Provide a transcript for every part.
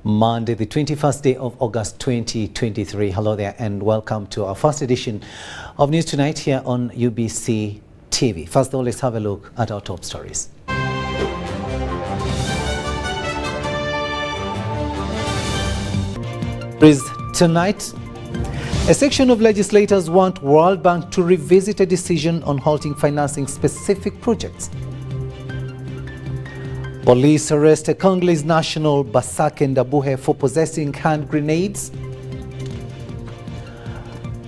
Monday, the 21st day of August 2023. Hello there and welcome to our first edition of News Tonight here on UBC TV. First of all, let's have a look at our top stories. Tonight, a section of legislators want World Bank to revisit a decision on halting financing specific projects. Police arrest a Congolese national, Masaka and Abuhe, for possessing hand grenades.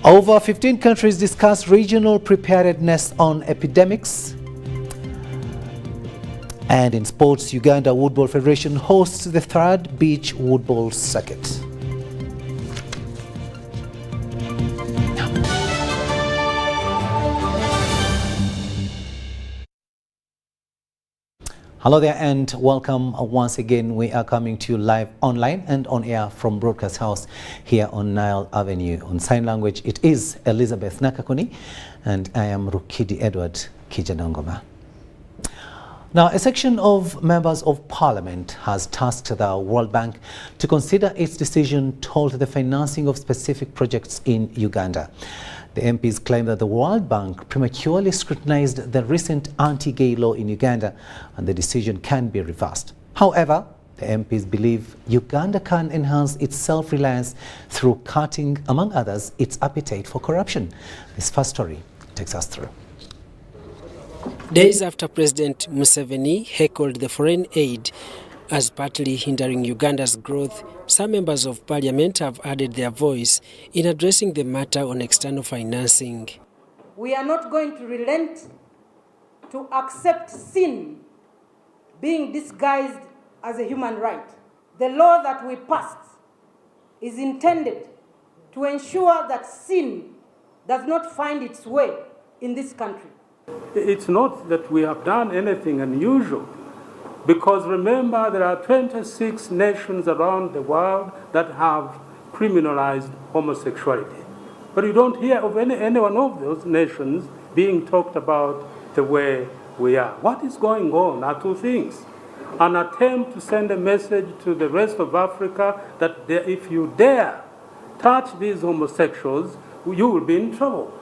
Over 15 countries discuss regional preparedness on epidemics. And in sports, Uganda Woodball Federation hosts the third beach woodball circuit. Hello there and welcome once again. We are coming to you live online and on air from Broadcast House here on Nile Avenue. On sign language, it is Elizabeth Nakakuni and I am Rukidi Edward Kijanangoma. Now, a section of members of parliament has tasked the World Bank to consider its decision to halt the financing of specific projects in Uganda. The MPs claim that the World Bank prematurely scrutinized the recent anti-gay law in Uganda and the decision can be reversed. However, the MPs believe Uganda can enhance its self-reliance through cutting, among others, its appetite for corruption. This first story takes us through. Days after President Museveni heckled the foreign aid as partly hindering Uganda's growth, some members of parliament have added their voice in addressing the matter on external financing. We are not going to relent to accept sin being disguised as a human right. The law that we passed is intended to ensure that sin does not find its way in this country. It's not that we have done anything unusual. Because remember, there are 26 nations around the world that have criminalized homosexuality. But you don't hear of any one of those nations being talked about the way we are. What is going on are two things. An attempt to send a message to the rest of Africa that if you dare touch these homosexuals, you will be in trouble.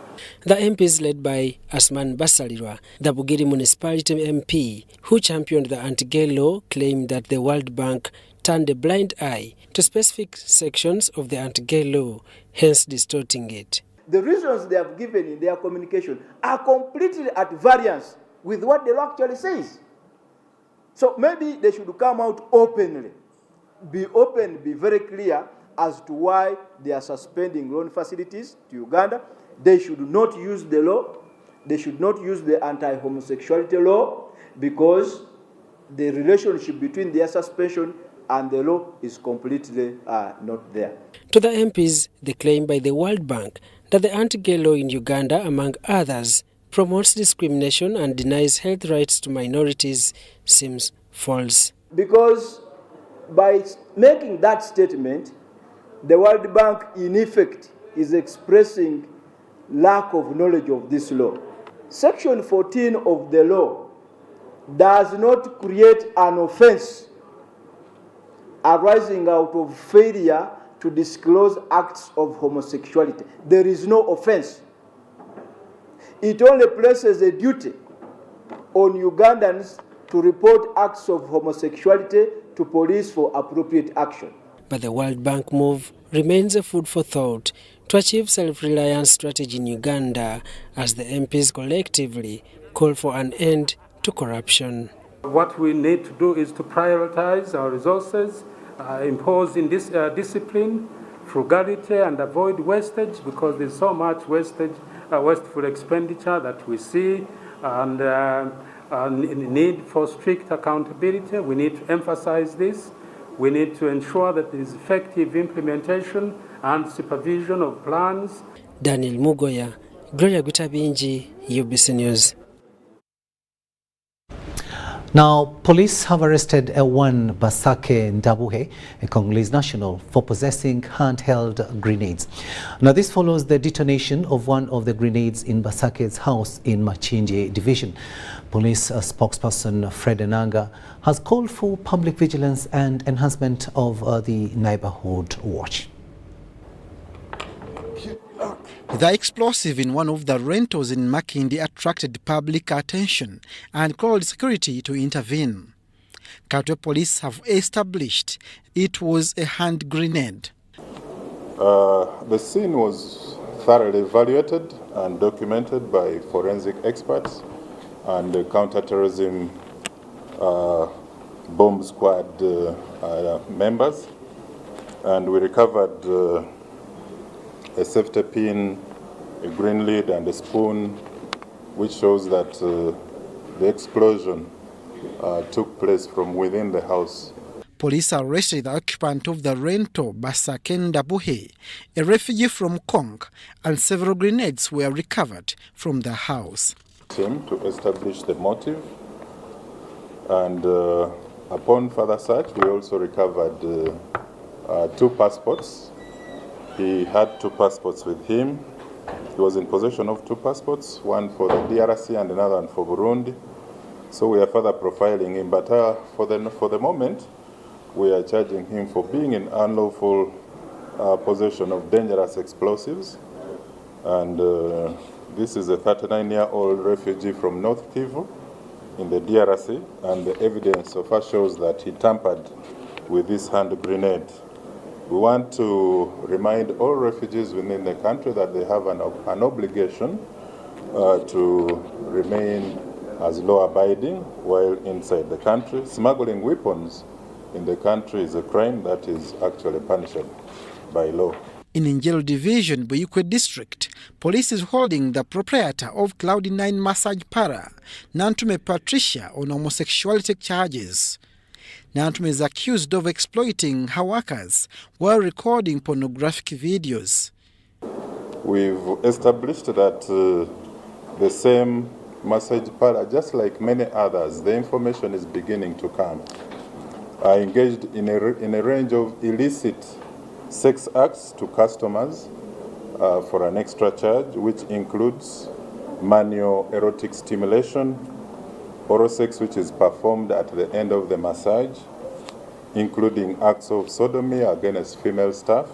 The MPs led by Asman Basalirwa, the Bugiri municipality MP, who championed the anti-gay law, claimed that the World Bank turned a blind eye to specific sections of the anti-gay law, hence distorting it. The reasons they have given in their communication are completely at variance with what the law actually says. So maybe they should come out openly, be open, be very clear as to why they are suspending loan facilities to Uganda. They should not use the law. They should not use the anti-homosexuality law because the relationship between their suspension and the law is completely not there. To the MPs, the claim by the World Bank that the anti-gay law in Uganda, among others, promotes discrimination and denies health rights to minorities seems false. Because by making that statement, the World Bank, in effect, is expressing lack of knowledge of this law. Section 14 of the law does not create an offense arising out of failure to disclose acts of homosexuality. There is no offense. It only places a duty on Ugandans to report acts of homosexuality to police for appropriate action. But the World Bank move remains a food for thought to achieve self-reliance strategy in Uganda as the MPs collectively call for an end to corruption. What we need to do is to prioritize our resources, impose in this discipline, frugality, and avoid wastage because there's so much wastage, wasteful expenditure that we see, and need for strict accountability. We need to emphasize this. We need to ensure that there is effective implementation and supervision of plans. Daniel Mugoya, Gloria Gutabinji, UBC News. Now, police have arrested one Basake Ndabuhe, a Congolese national, for possessing handheld grenades. Now, this follows the detonation of one of the grenades in Basake's house in Machinje Division. Police spokesperson Fred Enanga has called for public vigilance and enhancement of the neighborhood watch. The explosive in one of the rentals in Makindi attracted public attention and called security to intervene. Katwe police have established it was a hand grenade. The scene was thoroughly evaluated and documented by forensic experts and the counter-terrorism bomb squad members, and we recovered a safety pin, a green lid and a spoon, which shows that the explosion took place from within the house. Police arrested the occupant of the rental, Basake Ndabuhe, a refugee from Kong, and several grenades were recovered from the house. Team to establish the motive, and upon further search we also recovered 2 passports. He had 2 passports with him. He was in possession of 2 passports, one for the DRC and another one for Burundi. So we are further profiling him, but for the moment, we are charging him for being in unlawful possession of dangerous explosives. And this is a 39-year-old refugee from North Kivu in the DRC, and the evidence so far shows that he tampered with this hand grenade. We want to remind all refugees within the country that they have an obligation to remain as law-abiding while inside the country. Smuggling weapons in the country is a crime that is actually punishable by law. In Njelo Division, Buyukwe District, police is holding the proprietor of Cloud9 Massage Parlor, Nantume Patricia, on homosexuality charges. Nantume is accused of exploiting her workers while recording pornographic videos. We've established that the same massage parlor, just like many others, the information is beginning to come, are engaged in a range of illicit sex acts to customers for an extra charge, which includes manual erotic stimulation, oral sex which is performed at the end of the massage, including acts of sodomy against female staff.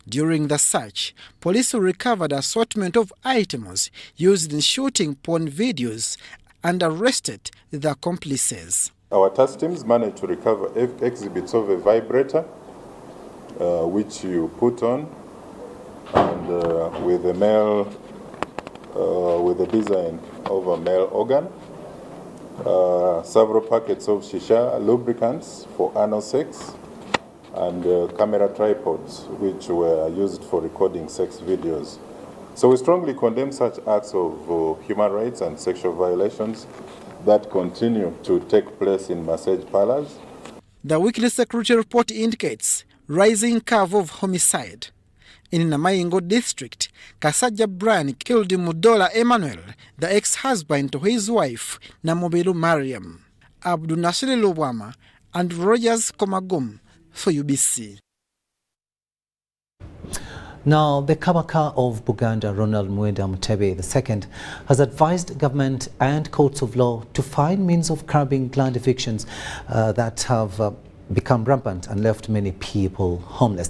During the search, police recovered an assortment of items used in shooting porn videos and arrested the accomplices. Our task teams managed to recover exhibits of a vibrator, which you put on, and with the design of a male organ. Several packets of shisha lubricants for anal sex, and camera tripods which were used for recording sex videos. So we strongly condemn such acts of human rights and sexual violations that continue to take place in massage parlors. The weekly security report indicates rising curve of homicide. In Namayingo district, Kasaja Brian killed Mudola Emmanuel, the ex-husband to his wife, Namobilu Mariam. Abdul Nasiri Lubwama and Rogers Komagum for UBC. Now, the Kabaka of Buganda, Ronald Muwenda Mutebi II, has advised government and courts of law to find means of curbing land evictions that have become rampant and left many people homeless.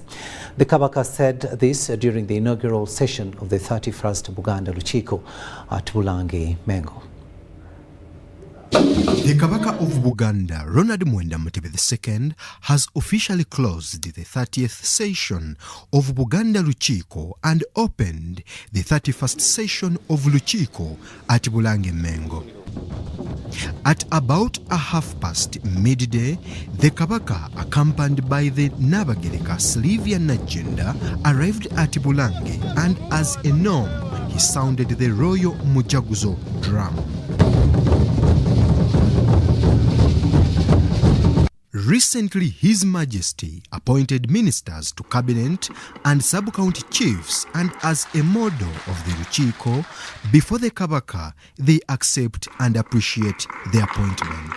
The Kabaka said this during the inaugural session of the 31st Buganda Luchiko at Bulange, Mengo. The Kabaka of Buganda, Ronald Muwenda Mutebi II, has officially closed the 30th session of Buganda Luchiko and opened the 31st session of Luchiko at Bulange, Mengo. At about 50 midday, the Kabaka, accompanied by the Nabagereka Slivia Najenda, arrived at Bulange, and as a norm, he sounded the Royal Mujaguzo drum. Recently, His Majesty appointed ministers to cabinet and sub-county chiefs, and as a model of the Luchiko, before the Kabaka, they accept and appreciate the appointment.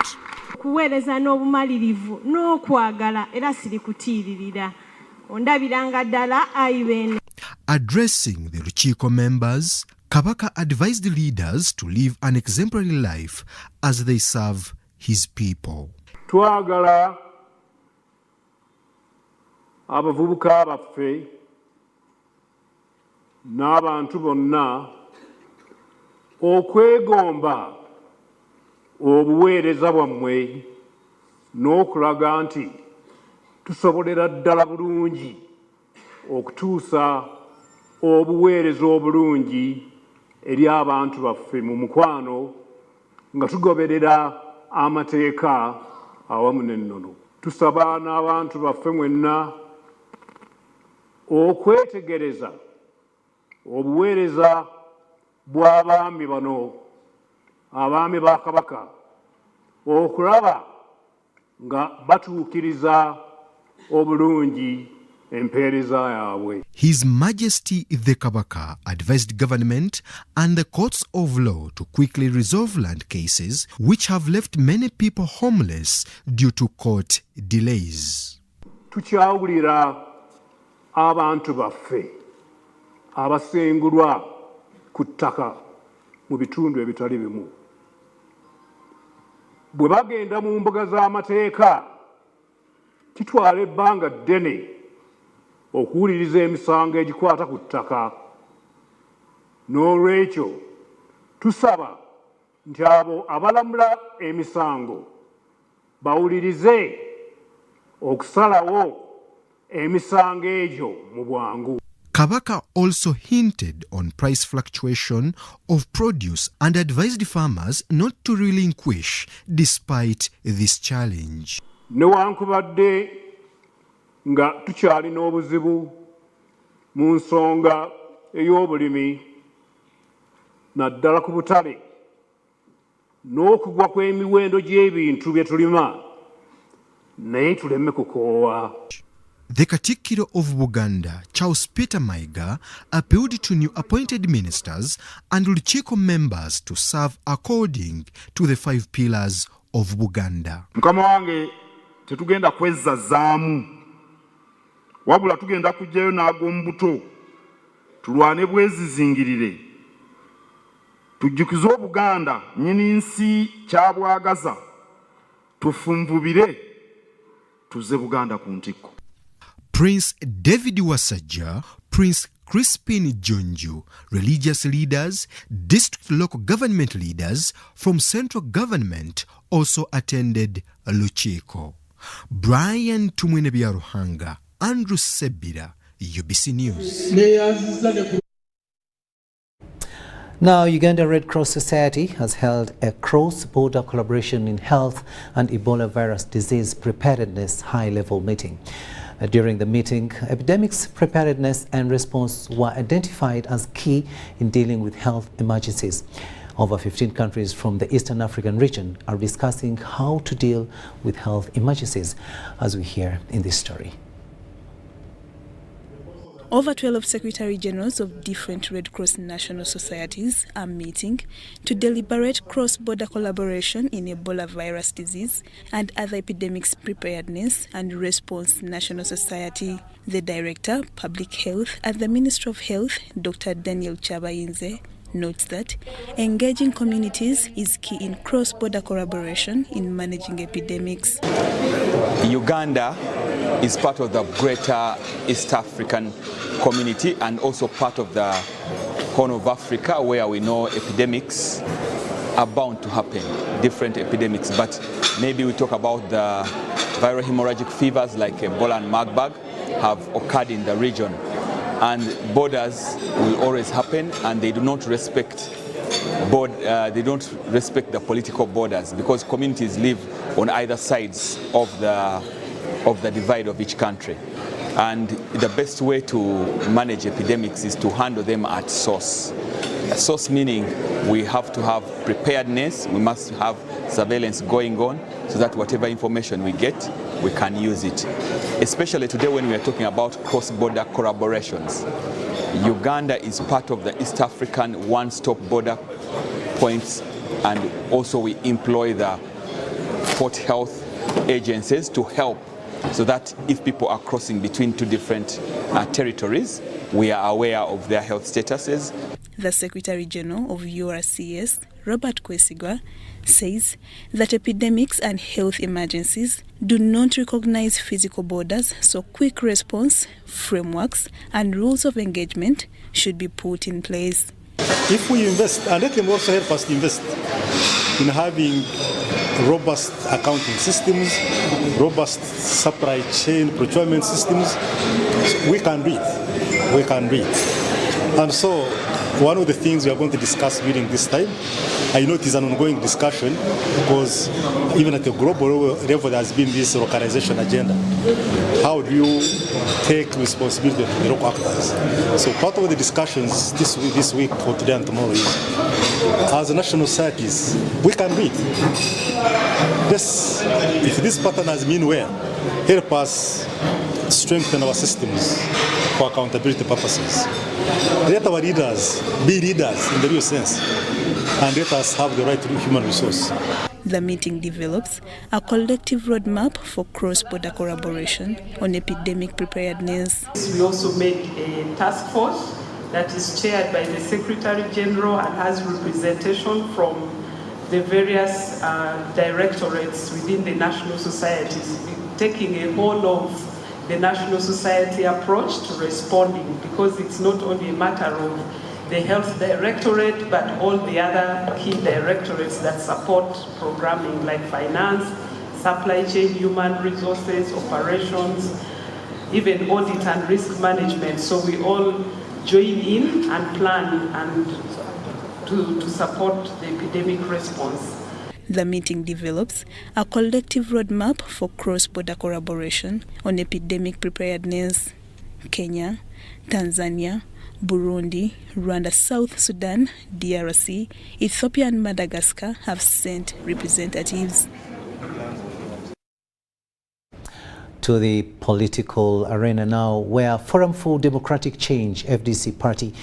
kuweereza n'obumalirivu n'okwagala era sirikutiiririra ondabiranga ddala ayibeene. Addressing the Lukiiko members, Kabaka advised leaders to live an exemplary life as they serve his people. Twagala abavubuka baffe n'abantu bonna okwegomba obuweereza bwammwe n'okulaga nti tusobolera ddala bulungi okutuusa obuweereza obulungi eri abantu baffe mu mukwano nga tugoberera amateeka awamu n'ennono. Tusaba n'abantu baffe mwenna okwetegereza obuweereza bw'abaami bano abaami ba Kabaka okulaba nga batuukiriza obulungi empeereza yaabwe. His Majesty the Kabaka advised government and the courts of law to quickly resolve land cases which have left many people homeless due to court delays. Tukyawulira abantu baffe abasengulwa ku ttaka mu bitundu ebitali bimu. Bwe bagenda mu mbuga z'amateeka kitwala ebbanga ddene okuwuliriza emisango egikwata ku ttaka. N'olwekyo tusaba nti abo abalamula emisango bawulirize okusalawo emisango egyo mu bwangu. Kabaka also hinted on price fluctuation of produce and advised farmers not to relinquish despite this challenge. Newankubadde nga tukyalina obuzibu mu nsonga ey'obulimi naddala ku butale n'okugwa kw'emiwendo gy'ebintu bye tulima naye tuleme kukoowa. The Katikkiro of Buganda, Charles Peter Mayiga, appealed to new appointed ministers and Lukiiko members to serve according to the 5 pillars of Buganda. Mukama wange tetugenda kwezzaamu wabula tugenda kujjayo n'ag'omubuto tulwane bwezizingirire tujjukize Obuganda nnyini nsi kyabwagaza tufunvubire tuze Buganda ku ntikko. Prince David Wasajja, Prince Crispin Jonju, religious leaders, district local government leaders from central government also attended Lukiiko. Brian Tumwine-Byaruhanga, Andrew Sebira, UBC News. Now, Uganda Red Cross Society has held a cross-border collaboration in health and Ebola virus disease preparedness high-level meeting. During the meeting, epidemics preparedness and response were identified as key in dealing with health emergencies. Over 15 countries from the Eastern African region are discussing how to deal with health emergencies, as we hear in this story. Over 12 Secretary Generals of different Red Cross national societies are meeting to deliberate cross-border collaboration in Ebola virus disease and other epidemics preparedness and response national society. The Director, Public Health at the Ministry of Health, Dr. Daniel Chabayinze, notes that engaging communities is key in cross-border collaboration in managing epidemics. Uganda is part of the greater East African community and also part of the Horn of Africa, where we know epidemics are bound to happen, different epidemics, but maybe we talk about the viral hemorrhagic fevers like Ebola and Marburg have occurred in the region. And borders will always happen, and they do not respect the political borders, because communities live on either sides of the divide of each country. And the best way to manage epidemics is to handle them at source. Source meaning we have to have preparedness, we must have surveillance going on so that whatever information we get, we can use it. Especially today when we are talking about cross-border collaborations. Uganda is part of the East African one-stop border points, and also we employ the support health agencies to help so that if people are crossing between two different territories, we are aware of their health statuses. The Secretary General of URCS, Robert Kwesigwa, says that epidemics and health emergencies do not recognize physical borders, so quick response frameworks and rules of engagement should be put in place. If we invest, and let them also help us to invest in having robust accounting systems, robust supply chain procurement systems, we can do it. We can do it. And so one of the things we are going to discuss during this time, I know it is an ongoing discussion because even at the global level there has been this localization agenda. How do you take responsibility to the local actors? So part of the discussions this week or today and tomorrow is, as national societies, we can do it. This, if this pattern has been well, help us strengthen our systems for accountability purposes. Let our leaders be leaders in the real sense, and let us have the right to human resource. The meeting develops a collective roadmap for cross-border collaboration on epidemic preparedness. We also made a task force that is chaired by the Secretary General and has representation from the various directorates within the national societies, taking a whole of the national society approach to responding, because it's not only a matter of the health directorate, but all the other key directorates that support programming like finance, supply chain, human resources, operations, even audit and risk management. So we all join in and plan and to support the epidemic response. The meeting develops a collective roadmap for cross-border collaboration on epidemic preparedness. Kenya, Tanzania, Burundi, Rwanda, South Sudan, DRC, Ethiopia and Madagascar have sent representatives. To the political arena now, where Forum for Democratic Change, FDC party,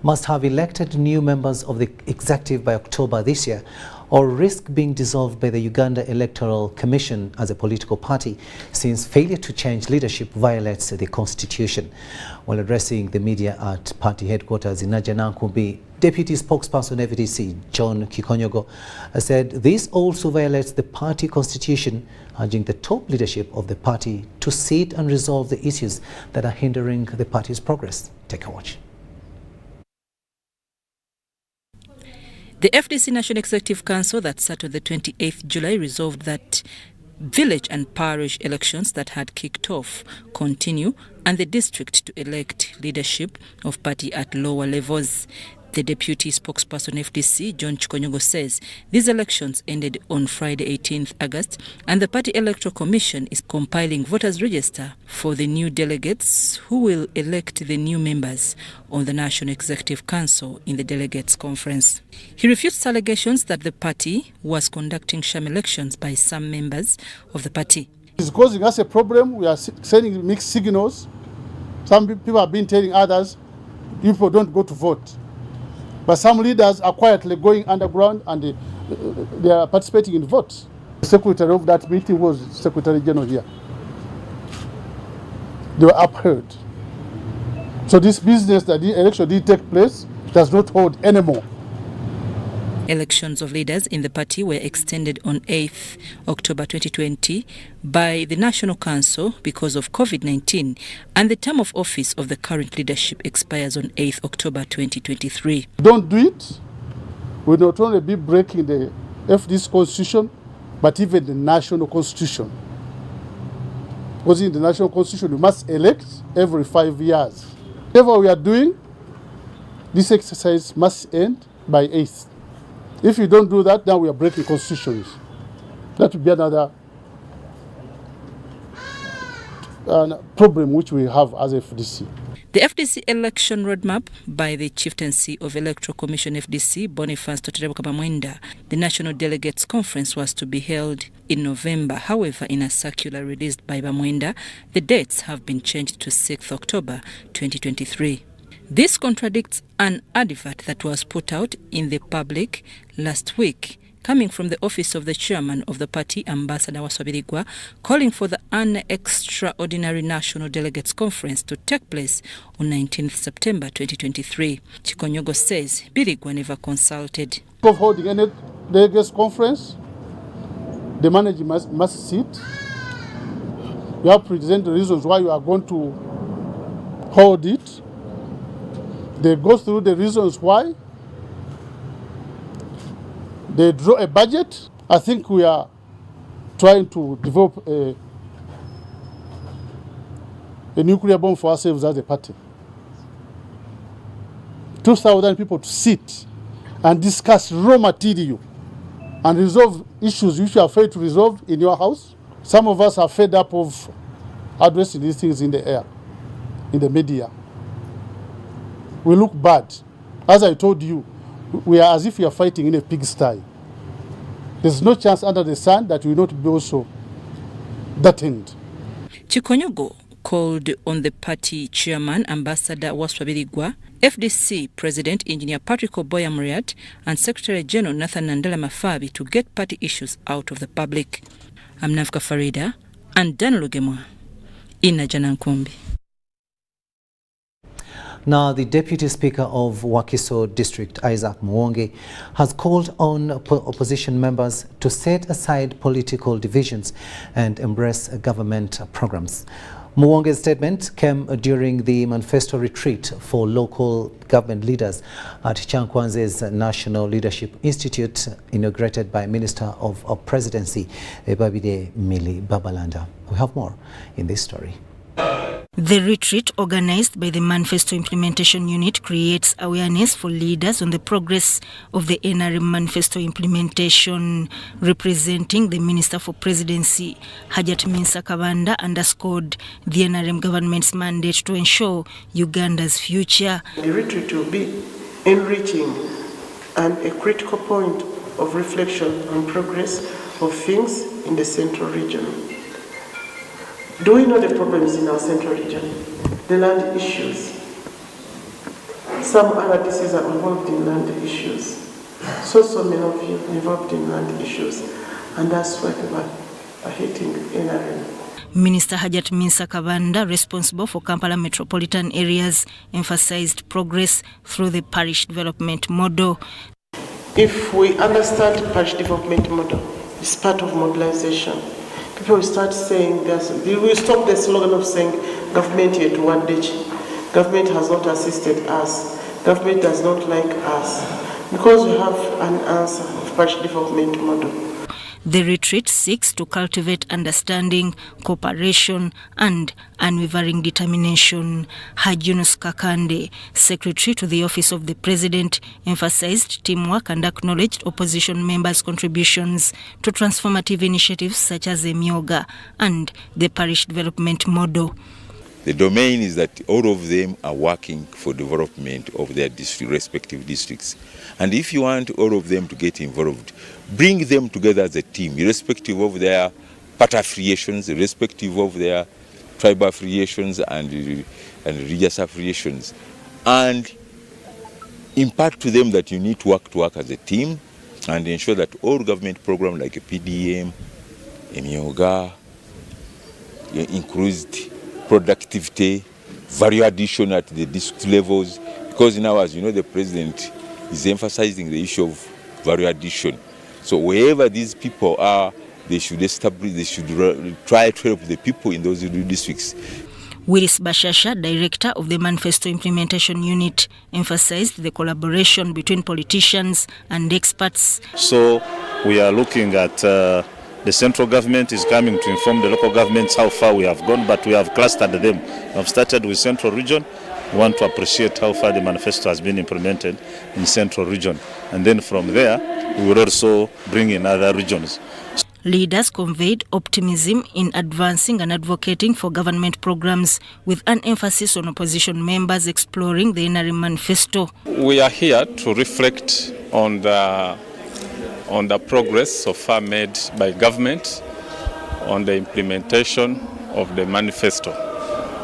must have elected new members of the executive by October this year, or risk being dissolved by the Uganda Electoral Commission as a political party, since failure to change leadership violates the constitution. While addressing the media at party headquarters in Najanankumbi, Deputy Spokesperson FDC John Kikonyogo said this also violates the party constitution, urging the top leadership of the party to sit and resolve the issues that are hindering the party's progress. Take a watch. The FDC National Executive Council that sat on the 28th July resolved that village and parish elections that had kicked off continue and the district to elect leadership of party at lower levels. The deputy spokesperson FDC, John Kikonyogo, says these elections ended on Friday 18th August and the party electoral commission is compiling voters register for the new delegates who will elect the new members on the National Executive Council in the delegates conference. He refutes allegations that the party was conducting sham elections by some members of the party. It's causing us a problem. We are sending mixed signals. Some people have been telling others, people don't go to vote. But some leaders are quietly going underground and they are participating in votes. The secretary of that meeting was Secretary General here. They were upheld. So this business that the election did take place does not hold anymore. Elections of leaders in the party were extended on 8th October 2020 by the National Council because of COVID-19, and the term of office of the current leadership expires on 8th October 2023. Don't do it. We'll not only be breaking the FDC constitution, but even the national constitution. Because in the national constitution, we must elect every 5 years. Whatever we are doing, this exercise must end by 8th. If you don't do that, then we are breaking constitutions. That would be another problem which we have as FDC. The FDC election roadmap by the Chieftaincy of Electoral Commission FDC, Boniface Toterebo Bamwenda, the National Delegates Conference was to be held in November. However, in a circular released by Bamwenda, the dates have been changed to 6th October 2023. This contradicts an advert that was put out in the public last week coming from the office of the chairman of the party, Ambassador Waswabirigwa, calling for an extraordinary National Delegates Conference to take place on 19th September 2023. Chikonyogo says Birigwa never consulted. Of holding any delegates conference, the management must sit. You have to present the reasons why you are going to hold it. They go through the reasons why. They draw a budget. I think we are trying to develop a nuclear bomb for ourselves as a party. 2,000 people to sit and discuss raw material and resolve issues which you are afraid to resolve in your house. Some of us are fed up of addressing these things in the air, in the media. We look bad. As I told you, we are as if we are fighting in a pigsty. There's no chance under the sun that we will not be also that end. Chikonyogo called on the party chairman, Ambassador Waswabirigwa, FDC President Engineer Patrick Oboya Muriat, and Secretary General Nathan Nandala Mafabi to get party issues out of the public. I'm Nafka Farida and Daniel Gemwa in Najanankumbi. Now, the Deputy Speaker of Wakiso District, Isaac Muwonge, has called on opposition members to set aside political divisions and embrace government programs. Muwonge's statement came during the Manifesto Retreat for local government leaders at Chankwanze's National Leadership Institute, inaugurated by Minister of Presidency, Babide Mili Babalanda. We have more in this story. The retreat, organized by the Manifesto Implementation Unit, creates awareness for leaders on the progress of the NRM Manifesto implementation. Representing the Minister for Presidency, Hajat Masaka, underscored the NRM government's mandate to ensure Uganda's future. The retreat will be enriching and a critical point of reflection on progress of things in the central region. Do we know the problems in our central region? The land issues. Some other diseases are involved in land issues. So many of you involved in land issues. And that's why we are hitting NRM. Minister Hajat Masaka, responsible for Kampala metropolitan areas, emphasized progress through the parish development model. If we understand parish development model, it's part of mobilization. People will start saying this. We will stop the slogan of saying government yet one ditch. Government has not assisted us. Government does not like us. Because we have an answer of parish development model. The retreat seeks to cultivate understanding, cooperation, and unwavering determination. Hajunus Kakande, Secretary to the Office of the President, emphasized teamwork and acknowledged opposition members' contributions to transformative initiatives such as the Myoga and the parish development model. The domain is that all of them are working for development of their respective districts. And if you want all of them to get involved, bring them together as a team, irrespective of their party affiliations, irrespective of their tribal affiliations and religious affiliations, and impart to them that you need to work as a team and ensure that all government programs like a PDM, Myoga, increased productivity, value addition at the district levels, because now, as you know, the president is emphasizing the issue of value addition. So wherever these people are, they should try to help the people in those districts. Willis Bashasha, Director of the Manifesto Implementation Unit, emphasized the collaboration between politicians and experts. So we are looking at the central government is coming to inform the local governments how far we have gone, but we have clustered them. We have started with central region. We want to appreciate how far the manifesto has been implemented in central region. And then from there, we will also bring in other regions. Leaders conveyed optimism in advancing and advocating for government programs, with an emphasis on opposition members exploring the NRM manifesto. We are here to reflect on the progress so far made by government on the implementation of the manifesto.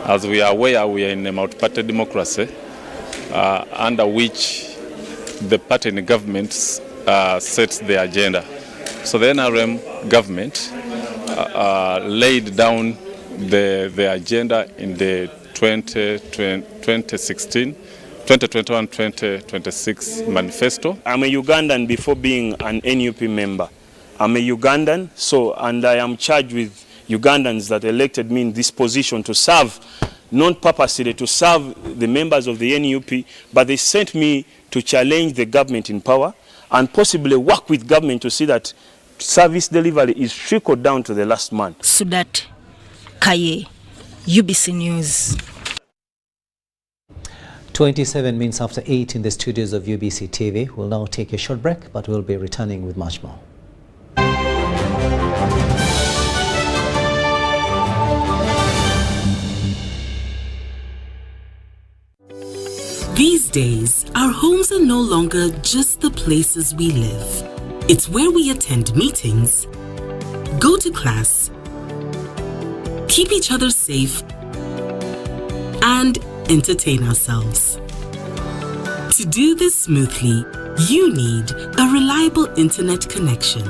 As we are aware, we are in a multi-party democracy under which the party in the government sets the agenda. So the NRM government laid down the agenda in the 2021-2026 manifesto. I'm a Ugandan before being an NUP member. I'm a Ugandan, and I am charged with Ugandans that elected me in this position to serve, not purposely to serve the members of the NUP, but they sent me to challenge the government in power and possibly work with government to see that service delivery is trickled down to the last man. Sudat Kaye, UBC News. 27 minutes after 8 in the studios of UBC TV. We'll now take a short break, but we'll be returning with much more. These days, our homes are no longer just the places we live. It's where we attend meetings, go to class, keep each other safe, and entertain ourselves. To do this smoothly, you need a reliable internet connection.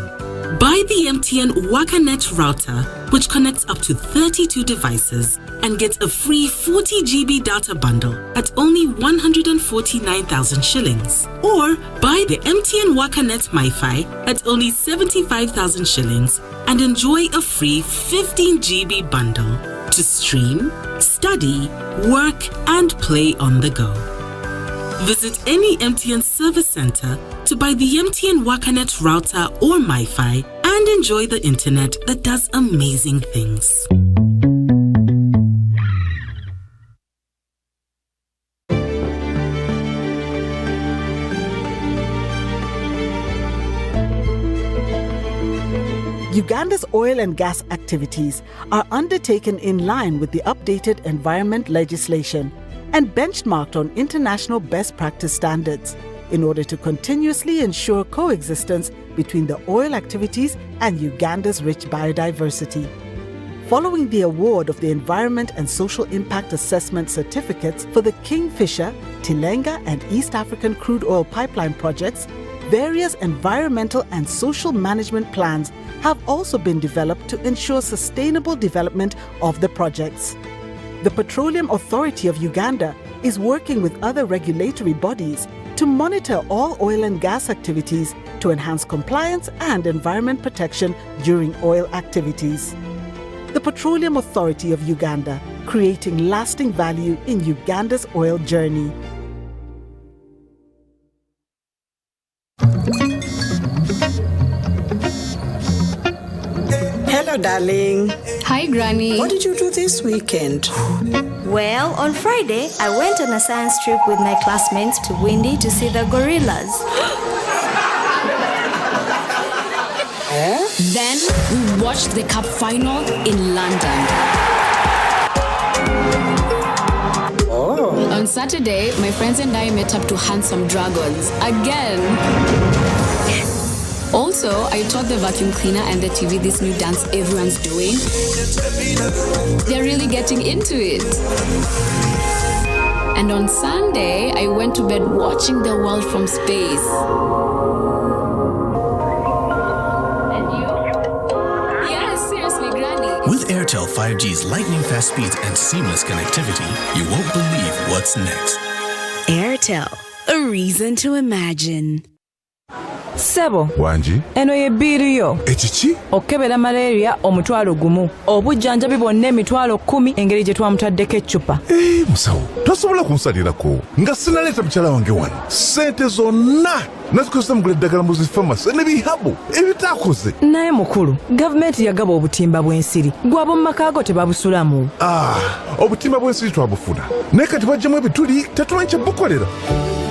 Buy the MTN WakaNet router, which connects up to 32 devices and gets a free 40 GB data bundle at only 149,000 shillings. Or buy the MTN WakaNet MiFi at only 75,000 shillings and enjoy a free 15 GB bundle to stream, study, work, and play on the go. Visit any MTN service center to buy the MTN WakaNet router or MiFi and enjoy the internet that does amazing things. Uganda's oil and gas activities are undertaken in line with the updated environment legislation and benchmarked on international best practice standards in order to continuously ensure coexistence between the oil activities and Uganda's rich biodiversity. Following the award of the Environment and Social Impact Assessment certificates for the Kingfisher, Tilenga, and East African crude oil pipeline projects, various environmental and social management plans have also been developed to ensure sustainable development of the projects. The Petroleum Authority of Uganda is working with other regulatory bodies to monitor all oil and gas activities to enhance compliance and environment protection during oil activities. The Petroleum Authority of Uganda, creating lasting value in Uganda's oil journey. Hello, darling. Hi, Granny. What did you do this weekend? Well, on Friday, I went on a science trip with my classmates to Windy to see the gorillas. Then, we watched the Cup final in London. Oh. On Saturday, my friends and I met up to hunt some dragons. Again. Also, I taught the vacuum cleaner and the TV this new dance everyone's doing. They're really getting into it. And on Sunday, I went to bed watching the world from space. And you? Yes, seriously, Granny. With Airtel 5G's lightning-fast speeds and seamless connectivity, you won't believe what's next. Airtel, a reason to imagine. Sebo wanji eno ye biiri yo ekiki okebera malaria omutwalo gumu obujjanjabi bwonna emitwalo 10 engeri gye twamutaddeko eccupa musawo tosobola kunsalirako nga sinaleeta mukyala wange wano sente zonna nazikozesa mugula eddagala mu zifamasi n'ebihabu ebitaakoze naye mukulu gavumenti yagaba obutimba bw'ensiri gwabo mu makaago tebabusulamu obutimba bw'ensiri twabufuna naye kati bajjamu ebituli tetumanyi kye bukolera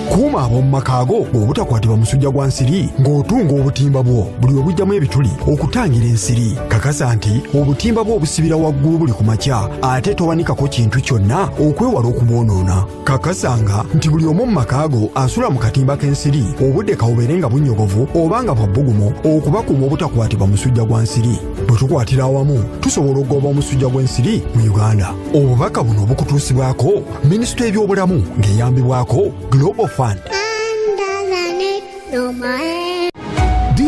kuuma ab'omu makaago obutakwatibwa musujja gwa nsiri ng'otunga obutimba bwo buli obujjamu ebituli okutangira ensiri kakasa nti obutimba bwo obusibira waggulu buli ku makya ate towanikako kintu kyonna okwewala okubwonoona kakasanga nti buli omu mu makaago asula mu katimba k'ensiri obudde kawubeere nga bunnyogovu oba nga bwa bbugumu okubakuuma obutakwatibwa musujja gwa nsiri bwe tukwatira awamu tusobola okugoba omusujja gw'ensiri mu Uganda. Obubaka buno obukutuusibwako minisitule y'ebyobulamu ng'eyambibwako Global Fund.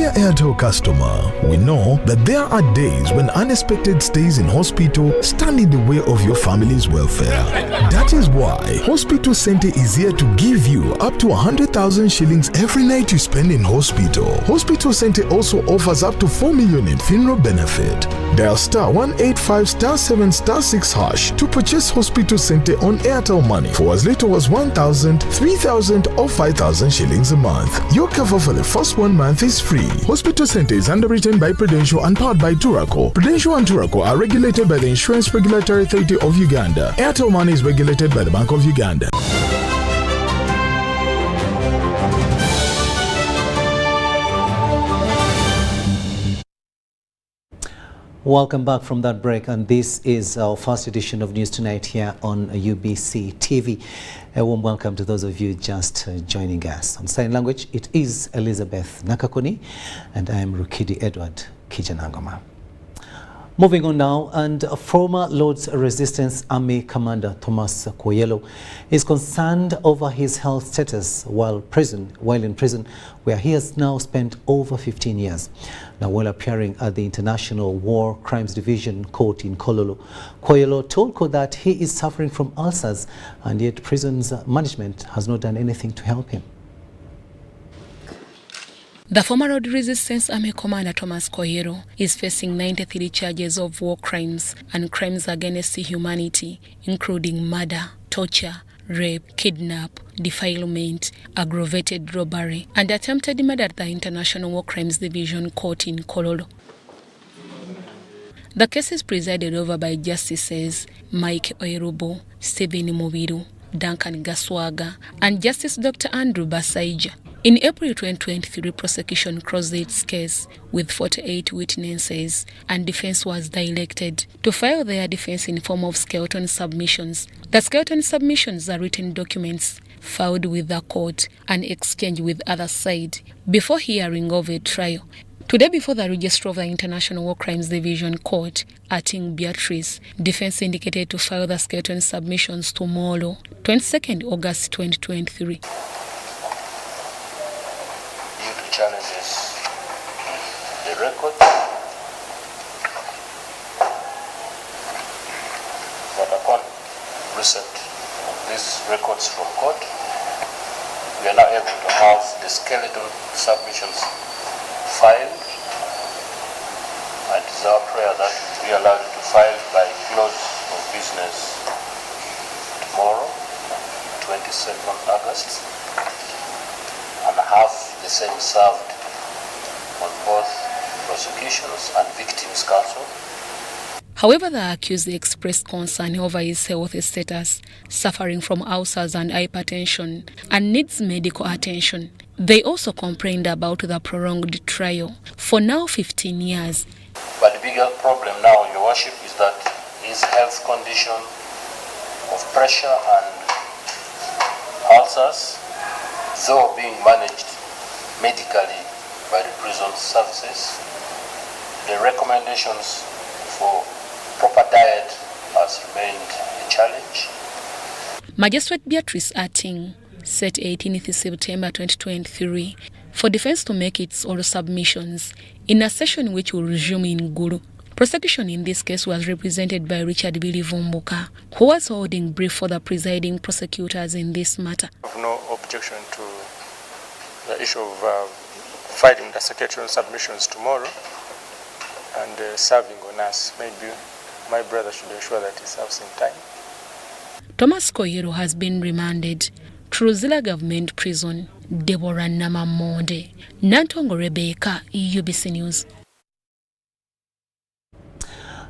Dear Airtel customer, we know that there are days when unexpected stays in hospital stand in the way of your family's welfare. That is why Hospital Center is here to give you up to 100,000 shillings every night you spend in hospital. Hospital Center also offers up to 4 million in funeral benefit. Dial star 185 star 7 star 6 hash to purchase Hospital Center on Airtel Money for as little as 1,000, 3,000 or 5,000 shillings a month. Your cover for the first 1 month is free. Hospital Center is underwritten by Prudential and powered by Turaco. Prudential and Turaco are regulated by the Insurance Regulatory Authority of Uganda. Airtel Money is regulated by the Bank of Uganda. Welcome back from that break, and this is our first edition of News Tonight here on UBC TV. A warm welcome to those of you just joining us. On sign language, it is Elizabeth Nakakuni, and I am Rukidi Edward Kijanangoma. Moving on now, and former Lord's Resistance Army Commander Thomas Koyelo is concerned over his health status while in prison, where he has now spent over 15 years. Now, while appearing at the International War Crimes Division Court in Kololo, Koyelo told court that he is suffering from ulcers, and yet prison's management has not done anything to help him. The former Lord Resistance Army Commander Thomas Koyelo is facing 93 charges of war crimes and crimes against humanity, including murder, torture, rape, kidnap, defilement, aggravated robbery, and attempted murder at the International War Crimes Division Court in Kololo. The case is presided over by Justices Mike Oyerubo, Stephen Mubiru, Duncan Gaswaga, and Justice Dr. Andrew Basaija. In April 2023, prosecution closed its case with 48 witnesses, and defense was directed to file their defense in form of skeleton submissions. The skeleton submissions are written documents filed with the court and exchanged with other side before hearing of a trial. Today, before the Registrar of the International War Crimes Division Court, Ating Beatrice, defense indicated to file the skeleton submissions tomorrow, 22nd August 2023. Challenges the record, but upon receipt of these records from court, we are now able to have the skeleton submissions filed, and it is our prayer that we are allowed to file by close of business tomorrow, 22nd August, and have the same served on both prosecutions and victims' counsel. However, the accused expressed concern over his health status, suffering from ulcers and hypertension, and needs medical attention. They also complained about the prolonged trial for now 15 years. But the bigger problem now, Your Worship, is that his health condition of pressure and ulcers, though being managed medically by the prison services, the recommendations for proper diet has remained a challenge. Magistrate Beatrice Ating set 18th September 2023 for defense to make its oral submissions in a session which will resume in Gulu. Prosecution in this case was represented by Richard Billy Vumbuka, who was holding brief for the presiding prosecutors in this matter. I have no objection to the issue of filing the skeleton submissions tomorrow and serving on us. Maybe my brother should ensure that he serves in time. Thomas Koyelo has been remanded to Ruzila Government Prison. Deborah Namamonde, Nantongo Rebecca, UBC News.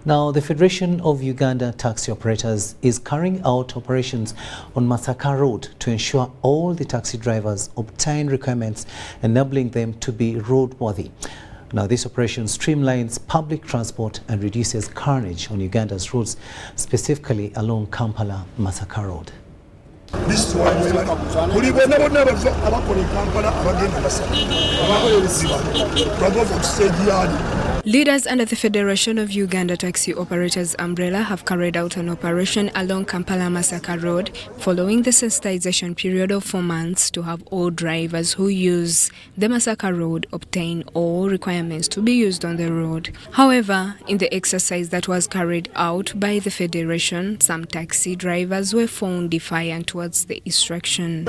Now, the Federation of Uganda Taxi Operators is carrying out operations on Masaka Road to ensure all the taxi drivers obtain requirements enabling them to be roadworthy. Now, this operation streamlines public transport and reduces carnage on Uganda's roads, specifically along Kampala Masaka Road. list wanywe buli bonna bonna abakola Kampala abagenda basatu abakolerezibwa bagova ku stage yali. Leaders under the Federation of Uganda Taxi Operators umbrella have carried out an operation along Kampala Masaka Road following the sensitization period of 4 months to have all drivers who use the Masaka Road obtain all requirements to be used on the road. However, in the exercise that was carried out by the Federation, some taxi drivers were found defiant towards the instruction.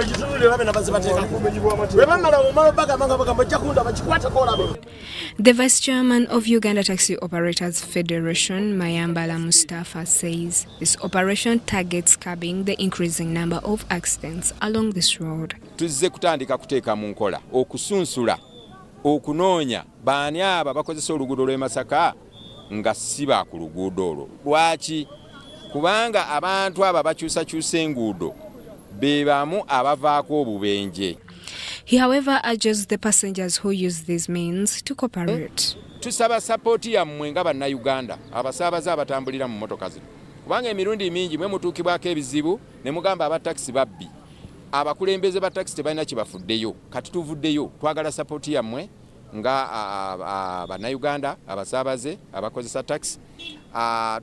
The Vice Chairman of Uganda Taxi Operators Federation, Mayambala Mustafa, says this operation targets curbing the increasing number of accidents along this road. Tuzze kutandika kuteeka mu nkola okusunsula okunoonya baani abo bakozesa oluguudo lw'e Masaka nga si ba ku luguudo olwo. Lwaki? Kubanga abantu abo bakyusakyusa enguudo be bamu abavaako obubenje. He, however, urges the passengers who use these means to cooperate. Tusaba sapoti ya mmwe nga bannayuganda abasaabaze abatambulira mu motoka zino. Kubanga emirundi mingi mwe mutuukibwako ebizibu ne mugamba abataxi babbi. Abakulembeze ba taxi tebalina kibafuddeyo. Kati tuvuddeyo twagala sapoti ya mmwe nga bannayuganda abasaabaze abakozesa taxi.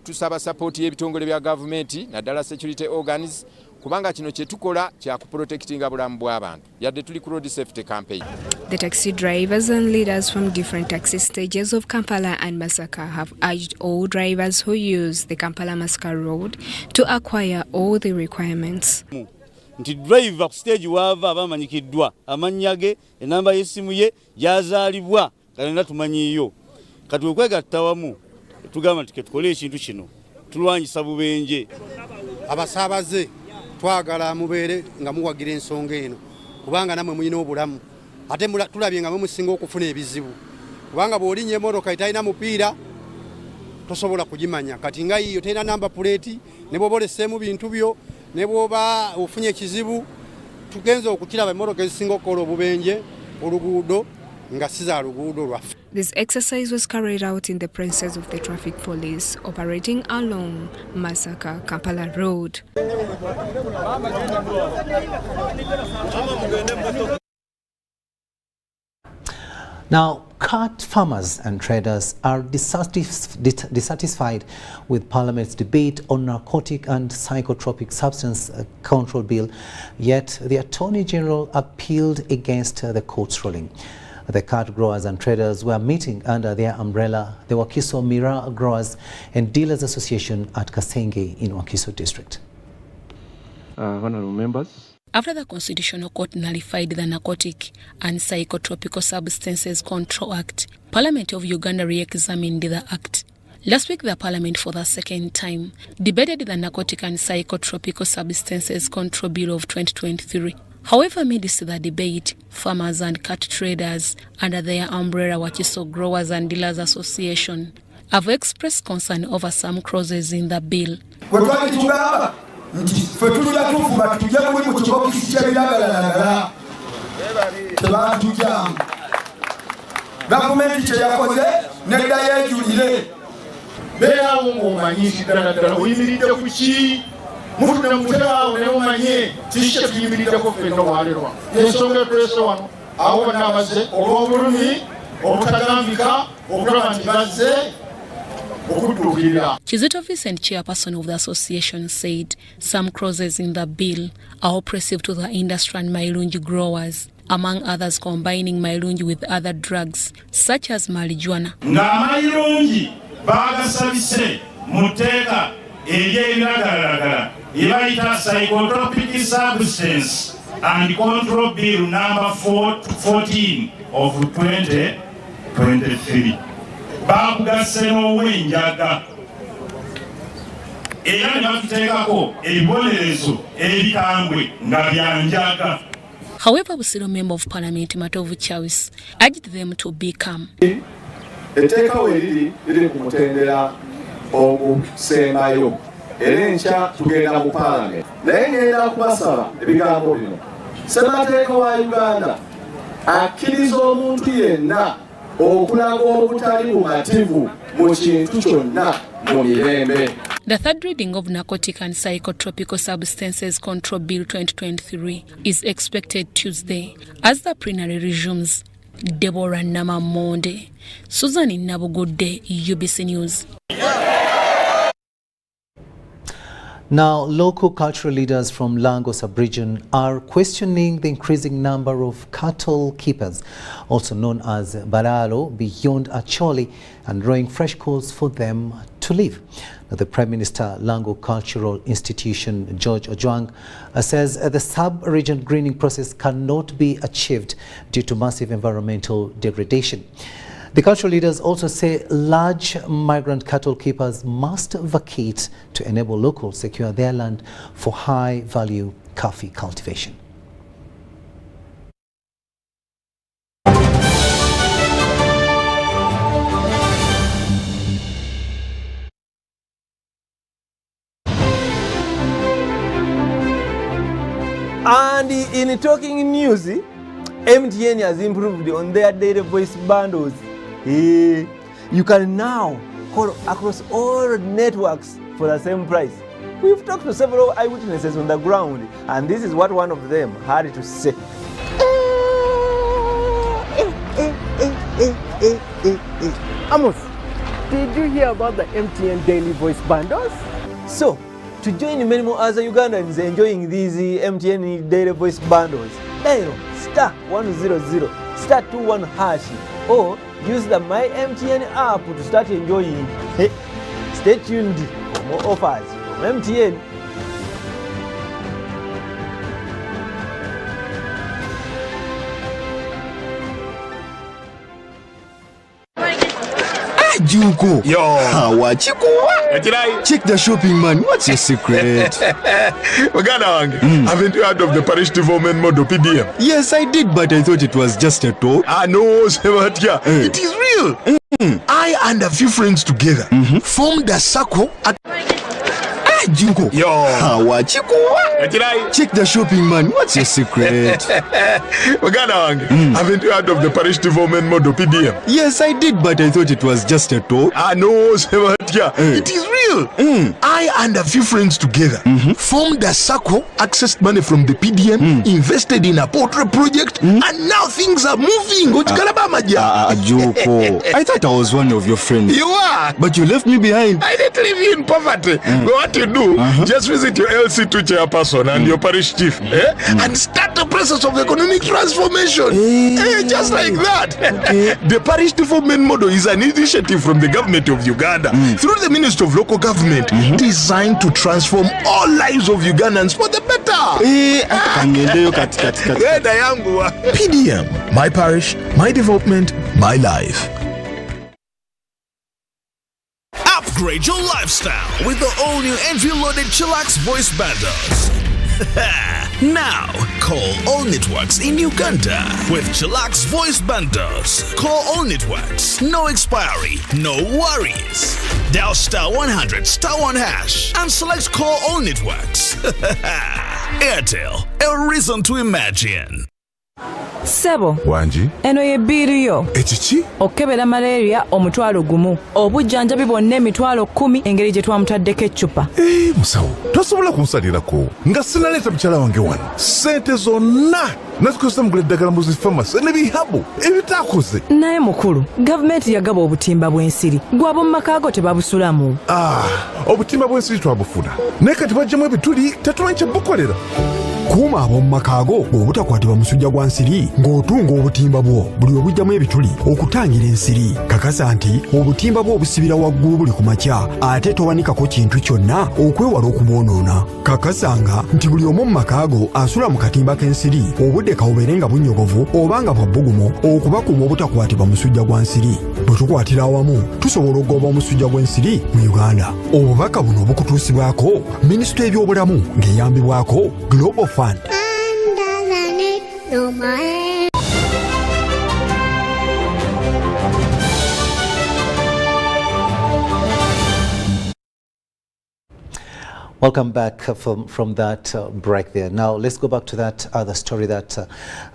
Tusaba sapoti y'ebitongole bya gavumenti naddala security organs kubanga kino kye tukola kya kuprotectinga bulamu bw'abantu yadde tuli ku road safety campaign. The taxi drivers and leaders from different taxi stages of Kampala and Masaka have urged all drivers who use the Kampala-Masaka road to acquire all the requirements. Nti driver ku stage wava abamanyikiddwa amannya ge enamba y'essimu ye gyazaalibwa kalenda tumanyiyo kati okwegatta wamu tugamba nti tukole ekintu kino tulwanyisa bubenje. Abasaabaze twagala mubeere nga muwagira ensonga eno kubanga namwe mulina obulamu ate tulabye nga musinga okufuna ebizibu kubanga bw'olinnye emmotoka etalina mupiira tosobola kugimanya kati nga yiyo terina namba puleeti ne bw'oba oleseemu bintu byo ne bw'oba ofunye ekizibu tugenza okukiraba emmotoka ezisinga okukola obubenje oluguudo nga si za luguudo lwaffe. This exercise was carried out in the presence of the traffic police operating along Masaka Kampala Road. Now, cat farmers and traders are dissatisfied with Parliament's debate on narcotic and psychotropic substance control bill, yet the Attorney General appealed against the court's ruling. The cat growers and traders were meeting under their umbrella, the Wakiso Mira Growers and Dealers Association at Kasenge in Wakiso District. Honorable members, after the Constitutional Court nullified the Narcotic and Psychotropical Substances Control Act, Parliament of Uganda re-examined the Act. Last week, the Parliament, for the second time, debated the Narcotic and Psychotropical Substances Control Bill of 2023. However, amidst the debate, farmers and cat traders under their umbrella Wakiso Growers and Dealers Association have expressed concern over some clauses in the bill. Kizito Vincent, chairperson of the association, said some clauses in the bill are oppressive to the industry and Mailungi growers, among others combining Mailungi with other drugs such as marijuana. Psychotropic substance and control bill number 14 of 2023. Bakugaseno wenjaga. Era nyakutekako ebibonerezo ebikangwe nga byanjaga. However, Busiro Member of Parliament Matovu Chawis urged them to be calm. Etekawe liri kumutendera okusembayo. Erencha tugenda mu Parliament. Naye ngenda kubasaba ebigambo bino. Ssemateeka wa Uganda akkiriza omuntu yenna okulaga obutali bumativu mu kintu kyonna mu mirembe. The third reading of Narcotic and Psychotropical Substances Control Bill 2023 is expected Tuesday. As the plenary resumes, Deborah Namamonde, Susan Nabugode, UBC News. Now, local cultural leaders from Lango sub-region are questioning the increasing number of cattle keepers, also known as Balalo, beyond Acholi, and drawing fresh calls for them to leave. Now, the Prime Minister, Lango Cultural Institution, George Ojwang, says the sub-region greening process cannot be achieved due to massive environmental degradation. The cultural leaders also say large migrant cattle keepers must vacate to enable locals secure their land for high-value coffee cultivation. And in talking news, MTN has improved on their data voice bundles. You can now call across all networks for the same price. We've talked to several eyewitnesses on the ground, and this is what one of them had to say. Amos, did you hear about the MTN daily voice bundles? So, to join many more other Ugandans enjoying these MTN daily voice bundles, dial *100 *21# or use the My MTN app to start enjoying. Stay tuned for more offers from MTN. Juko. Yo. Check the shopping, man. What's your secret? Haven't you heard of the parish development model PDM? Yes, I did, but I thought it was just a talk. No, Sebatia. It is real. I and a few friends together formed a circle at Juko. Yo. Check the shopping, man. What's your secret? Haven't you heard of the parish development model PDM? Yes, I did, but I thought it was just a talk. No, Sebatia. It is real. I and a few friends together formed a circle, accessed money from the PDM, invested in a poultry project, and now things are moving. Juko. I thought I was one of your friends. You are. But you left me behind. I didn't leave you in poverty. What you do, just visit your LC2 chairperson and your parish chief and start the process of economic transformation. Just like that. The parish development model is an initiative from the government of Uganda through the Ministry of Local Government designed to transform all lives of Ugandans for the better. PDM, my parish, my development, my life. Upgrade your lifestyle with the all-new entry-loaded Chillax voice bundles. Now, call all networks in Uganda with Chillax voice bundles. Call all networks, no expiry, no worries. Dial *100 *1# and select call all networks. Airtel, a reason to imagine. Sebo Wanji eno ye biru yo ekiki okebera malaria omutwalo gumu obujjanjabi bwonna emitwalo 10 engeri gye twamutaddeko eccupa. Musawo tosobola kunsalirako nga sinaleeta mukyala wange wano ssente zonna nazikozesa mugula eddagala mu zifamasi n'ebihabu ebitaakoze. Naye mukulu gavumenti yagaba obutimba bw'ensiri gwabo mu makaago tebabusulamu. Obutimba bw'ensiri twabufuna naye kati bajjamu ebituli tetumanyi kye bukolera. Kuuma ab'omu makaago obutakwatibwa musujja gwa nsiri ng'otunga obutimba bwo buli obujjamu ebituli okutangira ensiri. Kakasa nti obutimba bwo obusibira waggulu buli ku makya ate towanikako kintu kyonna okwewala okumwonoona. Kakasanga nti buli omu mu makaago asula mu katimba k'ensiri obudde kawubeere nga bunnyogovu oba nga bwa bbugumu okubakuuma obutakwatibwa musujja gwa nsiri. Bwe tukwatira awamu tusobola okugoba omusujja gw'ensiri mu Uganda. Obubaka buno obukutuusibwako Minisitule y'ebyobulamu ng'eyambibwako Global Fund. Welcome back from that break there. Now let's go back to that other story that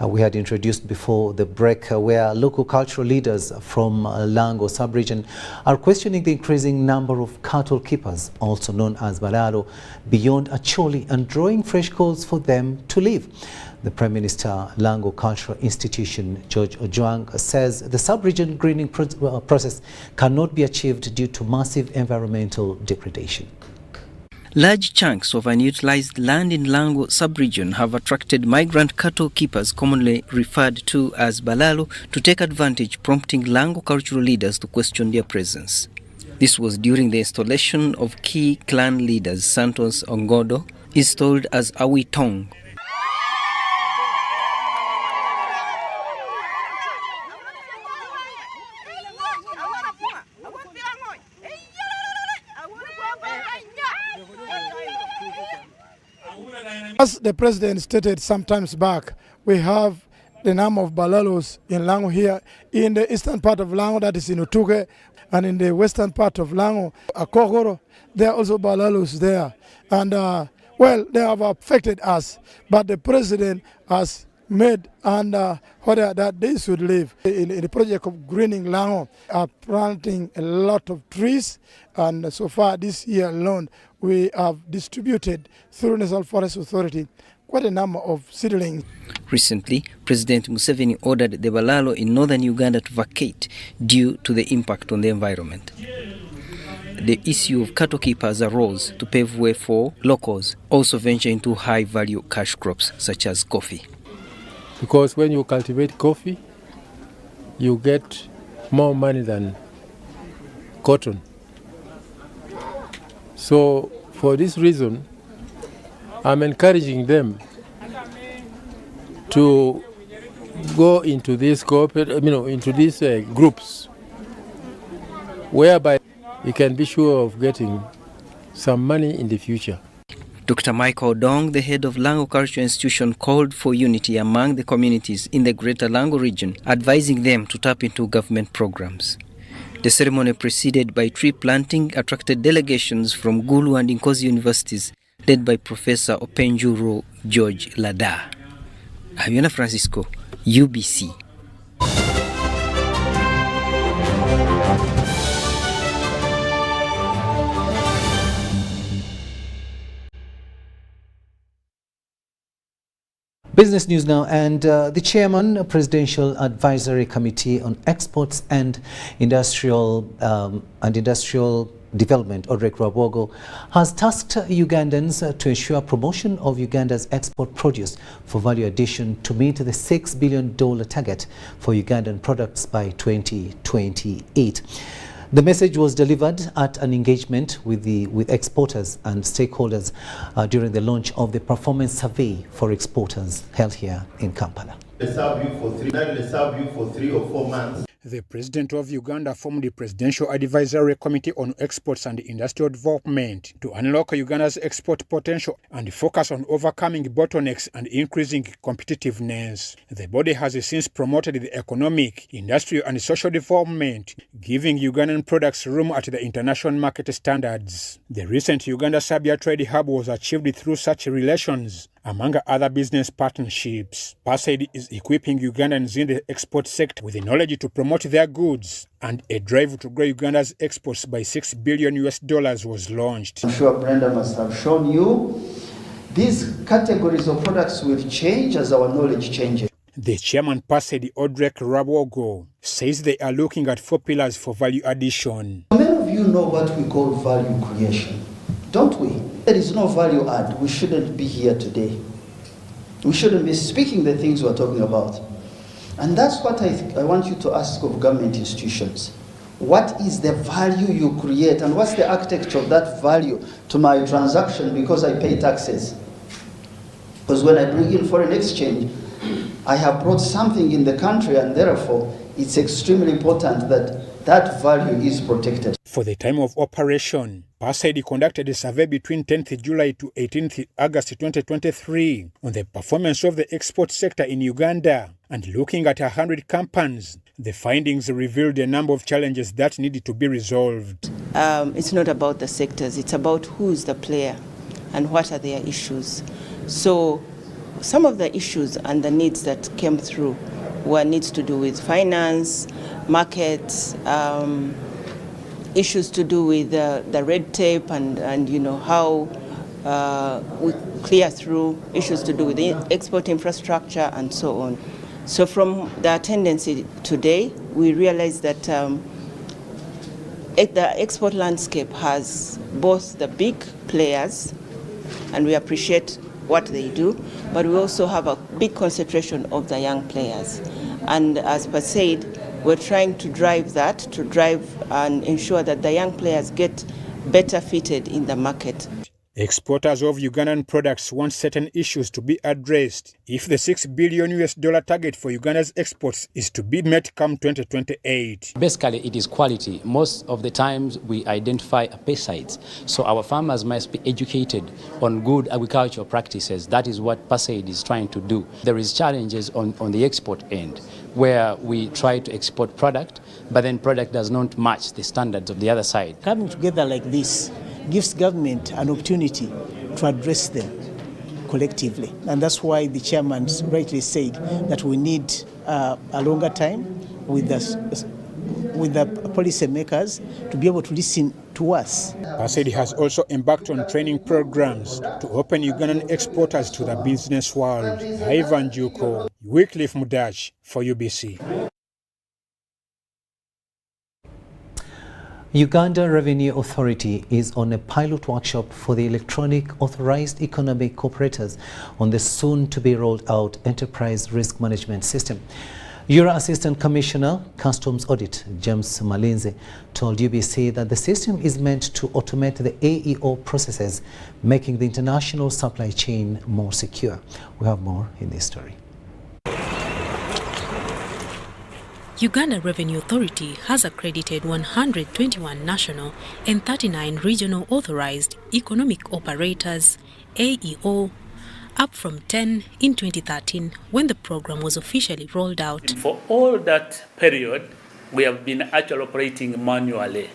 we had introduced before the break, where local cultural leaders from Lango sub-region are questioning the increasing number of cattle keepers, also known as Balalo, beyond Acholi, and drawing fresh calls for them to leave. The Prime Minister Lango Cultural Institution, George Ojwang, says the sub-region greening process cannot be achieved due to massive environmental degradation. Large chunks of unutilized land in Lango sub-region have attracted migrant cattle keepers, commonly referred to as Balalo, to take advantage, prompting Lango cultural leaders to question their presence. This was during the installation of key clan leaders. Santos Ongodo, installed as Awitong. As the president stated some times back, we have the number of Balalos in Lango here. In the eastern part of Lango, that is in Utuge, and in the western part of Lango, Akogoro, there are also Balalos there. And well, they have affected us, but the president has made and order that they should live. In the project of greening Lango, are planting a lot of trees, and so far this year alone, we have distributed through National Forest Authority quite a number of seedlings. Recently, President Museveni ordered the Balalo in northern Uganda to vacate due to the impact on the environment. The issue of cattle keepers arose to pave way for locals also venture into high-value cash crops such as coffee. Because when you cultivate coffee, you get more money than cotton. So for this reason, I'm encouraging them to go into these into these groups, whereby you can be sure of getting some money in the future. Dr. Michael Dong, the head of Lango Cultural Institution, called for unity among the communities in the Greater Lango region, advising them to tap into government programs. The ceremony, preceded by tree planting, attracted delegations from Gulu and Nkozi universities, led by Professor Openjuru George Lada. Aviana Francisco, UBC. Business news now, and the chairman, Presidential Advisory Committee on Exports and Industrial Development, Odrek Rabogo, has tasked Ugandans to ensure promotion of Uganda's export produce for value addition to meet the $6 billion target for Ugandan products by 2028. The message was delivered at an engagement with exporters and stakeholders during the launch of the performance survey for exporters held here in Kampala. Let's serve you for 3 or 4 months. The President of Uganda formed the Presidential Advisory Committee on Exports and Industrial Development to unlock Uganda's export potential and focus on overcoming bottlenecks and increasing competitiveness. The body has since promoted the economic, industrial and social development, giving Ugandan products room at the international market standards. The recent Uganda-Serbia trade hub was achieved through such relations, among other business partnerships. PASAID is equipping Ugandans in the export sector with the knowledge to promote their goods, and a drive to grow Uganda's exports by $6 billion was launched. I'm sure Brenda must have shown you these categories of products will change as our knowledge changes. The chairman, PASAID Odrek Rabogo, says they are looking at 4 pillars for value addition. Many of you know what we call value creation, don't we? There is no value add. We shouldn't be here today. We shouldn't be speaking the things we're talking about. And that's what I want you to ask of government institutions. What is the value you create, and what's the architecture of that value to my transaction because I pay taxes? Because when I bring in foreign exchange, I have brought something in the country, and therefore it's extremely important that that value is protected. For the time of operation, PASAID conducted a survey between 10th July to 18th August 2023 on the performance of the export sector in Uganda, and looking at 100 companies. The findings revealed a number of challenges that needed to be resolved. It's not about the sectors, it's about who's the player. and what are their issues. So some of the issues and the needs that came through were needs to do with finance, markets, issues to do with the red tape and you know how we clear through, issues to do with the export infrastructure and so on. So from the attendance today, we realize that the export landscape has both the big players, and we appreciate what they do, but we also have a big concentration of the young players. And as per said, we're trying to drive and ensure that the young players get better fitted in the market. Exporters of Ugandan products want certain issues to be addressed if the $6 billion target for Uganda's exports is to be met come 2028. Basically, it is quality. Most of the times we identify pesticides. So our farmers must be educated on good agricultural practices. That is what PASAID is trying to do. There is challenges on the export end where we try to export product, but then product does not match the standards of the other side. Coming together like this gives government an opportunity to address them collectively. And that's why the chairman rightly said that we need a longer time with the policy makers to be able to listen to us. PASAID has also embarked on training programs to open Ugandan exporters to the business world. Ivan Juko, Wycliffe Mudash for UBC. Uganda Revenue Authority is on a pilot workshop for the electronic authorized economic operators on the soon-to-be rolled-out enterprise risk management system. URA Assistant Commissioner, Customs Audit, James Malinze, told UBC that the system is meant to automate the AEO processes, making the international supply chain more secure. We have more in this story. Uganda Revenue Authority has accredited 121 national and 39 regional authorized economic operators, AEO, up from 10 in 2013 when the program was officially rolled out. For all that period, we have been actually operating manually.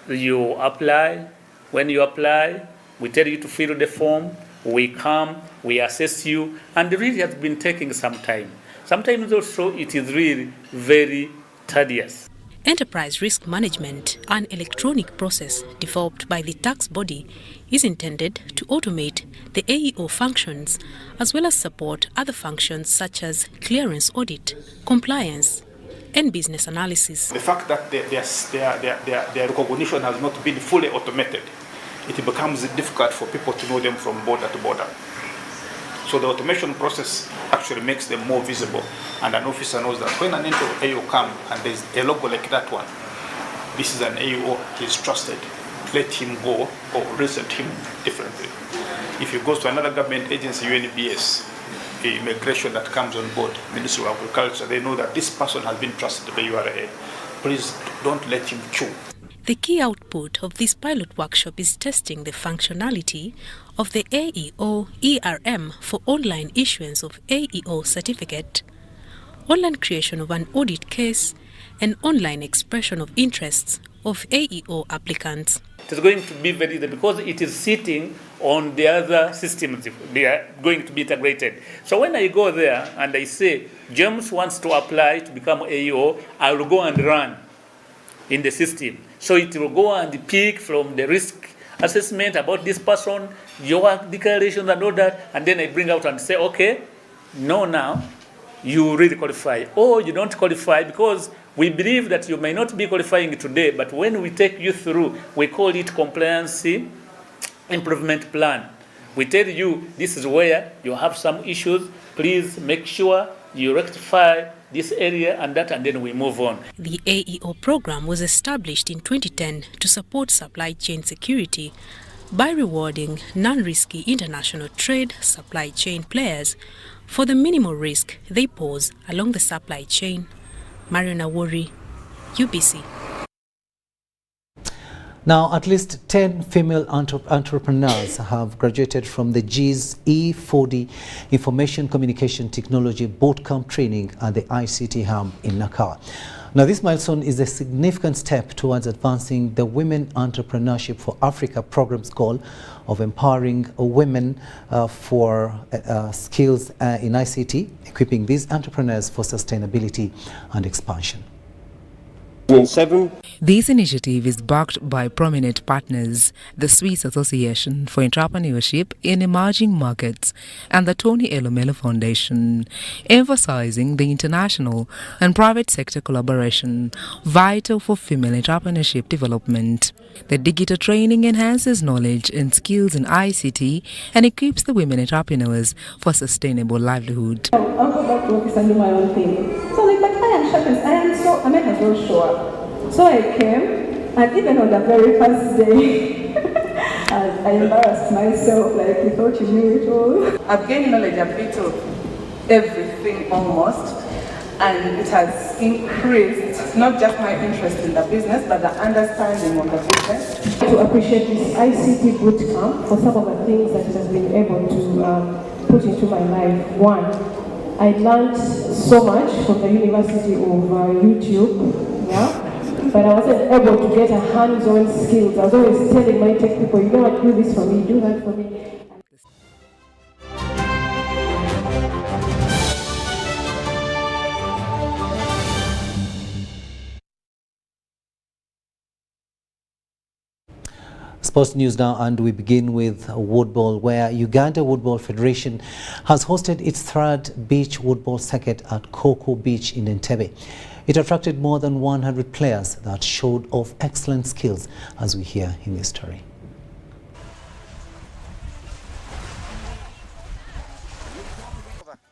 You apply, when you apply, we tell you to fill the form, we come, we assess you, and it really has been taking some time. Sometimes also it is really very tedious. Enterprise risk management, an electronic process developed by the tax body, is intended to automate the AEO functions as well as support other functions such as clearance audit, compliance, and business analysis. The fact that their recognition has not been fully automated, it becomes difficult for people to know them from border to border. So the automation process actually makes them more visible, and an officer knows that when an AEO comes and there's a logo like that one, this is an AEO, he's trusted. Let him go or reset him differently. If he goes to another government agency, UNBS, the immigration that comes on board, Ministry of Agriculture, they know that this person has been trusted by URA. Please don't let him chew. The key output of this pilot workshop is testing the functionality of the AEO ERM for online issuance of AEO certificate, online creation of an audit case, and online expression of interests of AEO applicants. It is going to be very easy because it is sitting on the other systems. They are going to be integrated. So when I go there and I say, James wants to apply to become AEO, I will go and run in the system. So it will go and pick from the risk assessment about this person, your declarations and all that, and then I bring out and say, okay, no, now you really qualify. Or you don't qualify because we believe that you may not be qualifying today, but when we take you through, we call it compliance improvement plan. We tell you this is where you have some issues, please make sure you rectify this area and that, and then we move on. The AEO program was established in 2010 to support supply chain security by rewarding non-risky international trade supply chain players for the minimal risk they pose along the supply chain. Marion Awori, UBC. Now, at least 10 female entrepreneurs have graduated from the GIS E4D Information Communication Technology Bootcamp training at the ICT Hub in Nakawa. Now, this milestone is a significant step towards advancing the Women Entrepreneurship for Africa program's goal of empowering women for skills in ICT, equipping these entrepreneurs for sustainability and expansion. This initiative is backed by prominent partners, the Swiss Association for Entrepreneurship in Emerging Markets and the Tony Elumelu Foundation, emphasizing the international and private sector collaboration vital for female entrepreneurship development. The digital training enhances knowledge and skills in ICT and equips the women entrepreneurs for sustainable livelihood. I'll go back to office and do my own thing. So like, but I am sure, I might as well show up. So I came, and even on the very first day, I embarrassed myself, like you thought you knew it all. I've gained knowledge a bit of everything almost, and it has increased not just my interest in the business, but the understanding of the business. To appreciate this ICT bootcamp for some of the things that it has been able to put into my life. One, I learned so much from the University of YouTube, yeah? But I wasn't able to get a hands-on skills. I was always telling my tech people, you know what, do this for me, do that for me. Sports news now, and we begin with woodball, where Uganda Woodball Federation has hosted its third beach woodball circuit at Coco Beach in Entebbe. It attracted more than 100 players that showed off excellent skills, as we hear in this story.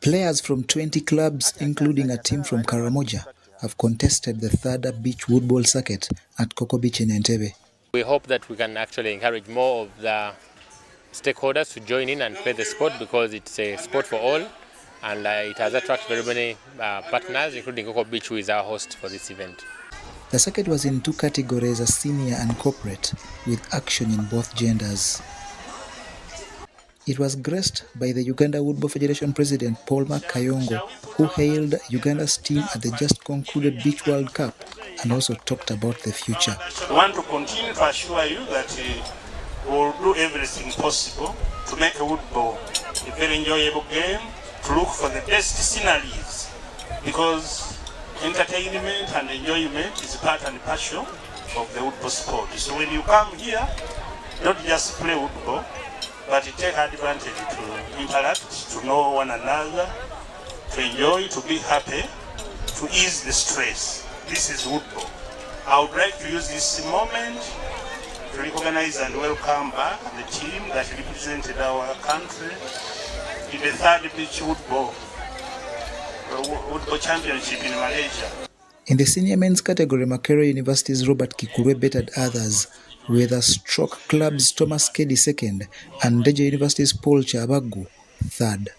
Players from 20 clubs, including a team from Karamoja, have contested the third beach woodball circuit at Coco Beach in Entebbe. We hope that we can actually encourage more of the stakeholders to join in and play the sport, because it's a sport for all, and it has attracted very many partners, including Coco Beach, who is our host for this event. The circuit was in two categories, a senior and corporate, with action in both genders. It was graced by the Uganda Woodball Federation President Paul Kayongo, who hailed Uganda's team at the just concluded Beach World Cup and also talked about the future. We want to continue to assure you that we will do everything possible to make a woodball a very enjoyable game, to look for the best sceneries, because entertainment and enjoyment is part and parcel of the woodball sport. So when you come here, don't just play woodball, but take advantage to interact, to know one another, to enjoy, to be happy, to ease the stress. This is woodball. I would like to use this moment to recognize and welcome back the team that represented our country in the third beach woodball championship in Malaysia. In the senior men's category, Makerere University's Robert Kikulwe bettered others, with the Stroke Club's Thomas Kedi second and Ndeje University's Paul Chabagu third.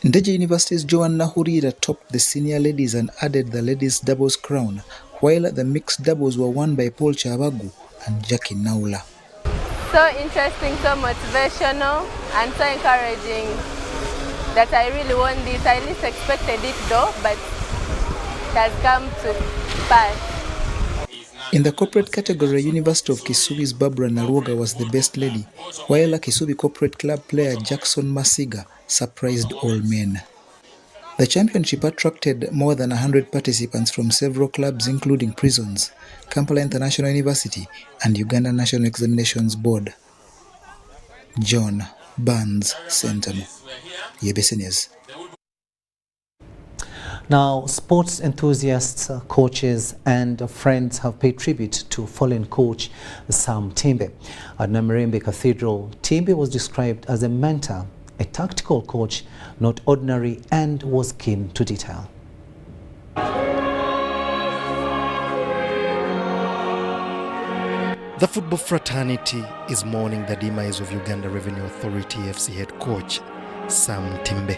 Ndeje University's Joan Nahurira topped the senior ladies and added the ladies' doubles crown, while the mixed doubles were won by Paul Chabagu and Jackie Naula. So interesting, so motivational, and so encouraging that I really won this. I least expected it though, but it has come to pass. In the corporate category, University of Kisubi's Barbara Naruoga was the best lady, while a Kisubi Corporate Club player Jackson Masiga surprised all men. The championship attracted more than 100 participants from several clubs, including Prisons, Kampala International University, and Uganda National Examinations Board. John Barnes, Sentinel, YBC News. Now, sports enthusiasts, coaches and friends have paid tribute to fallen coach Sam Timbe. At Namirembe Cathedral, Timbe was described as a mentor, a tactical coach, not ordinary, and was keen to detail. The football fraternity is mourning the demise of Uganda Revenue Authority FC head coach Sam Timbe.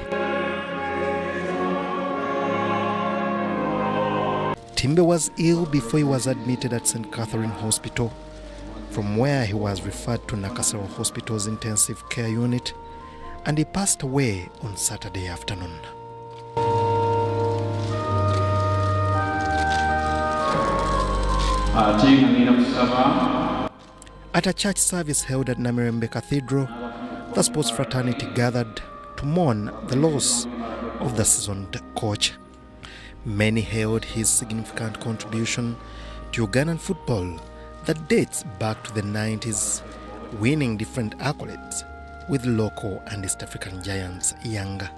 Timbe was ill before he was admitted at St. Catherine Hospital, from where he was referred to Nakasero Hospital's intensive care unit, and he passed away on Saturday afternoon. At a church service held at Namirembe Cathedral, the sports fraternity gathered to mourn the loss of the seasoned coach. Many hailed his significant contribution to Ugandan football that dates back to the 90s, winning different accolades with local and East African giants Yanga.